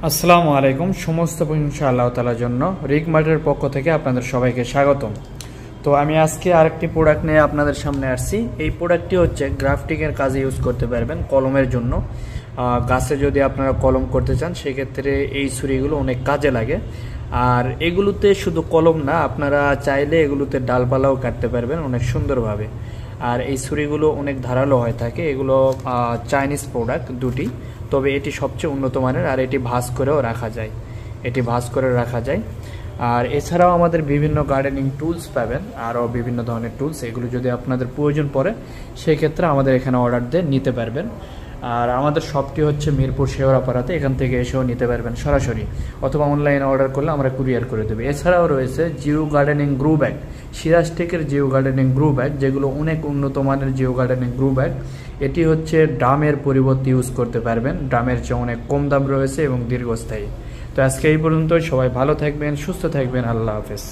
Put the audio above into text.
আসসালামু আলাইকুম। সমস্ত প্রশংসা আল্লাহ তাআলার জন্য। রিক মার্টের পক্ষ থেকে আপনাদের সবাইকে স্বাগতম। তো আমি আজকে আরেকটি প্রোডাক্ট নিয়ে আপনাদের সামনে আসছি। এই প্রোডাক্টটি হচ্ছে গ্রাফটিংয়ের কাজে ইউজ করতে পারবেন, কলমের জন্য। গাছে যদি আপনারা কলম করতে চান সেক্ষেত্রে এই ছুরিগুলো অনেক কাজে লাগে। আর এগুলোতে শুধু কলম না, আপনারা চাইলে এগুলোতে ডালপালাও কাটতে পারবেন অনেক সুন্দরভাবে। আর এই ছুরিগুলো অনেক ধারালো হয়ে থাকে। এগুলো চাইনিজ প্রোডাক্ট দুটি, তবে এটি সবচেয়ে উন্নত মানের। আর এটি ভাঁজ করেও রাখা যায়, এটি ভাঁজ করে রাখা যায়। আর এছাড়াও আমাদের বিভিন্ন গার্ডেনিং টুলস পাবেন, আরও বিভিন্ন ধরনের টুলস। এগুলো যদি আপনাদের প্রয়োজন পড়ে সেক্ষেত্রে আমাদের এখানে অর্ডার দিয়ে নিতে পারবেন। আর আমাদের শপটি হচ্ছে মিরপুর শেওড়াপাড়াতে, এখান থেকে এসেও নিতে পারবেন সরাসরি, অথবা অনলাইনে অর্ডার করলে আমরা কুরিয়ার করে দেবো। এছাড়াও রয়েছে geo gardening grow bag, Siraj টেকের জিও গার্ডেনিং গ্রো ব্যাগ, যেগুলো অনেক উন্নত মানের জিও গার্ডেনিং গ্রো ব্যাগ। এটি হচ্ছে ড্রামের পরিবর্তে ইউজ করতে পারবেন, ড্রামের চেয়ে অনেক কম দাম রয়েছে এবং দীর্ঘস্থায়ী। তো আজকে এই পর্যন্ত, সবাই ভালো থাকবেন, সুস্থ থাকবেন, আল্লাহ হাফেজ।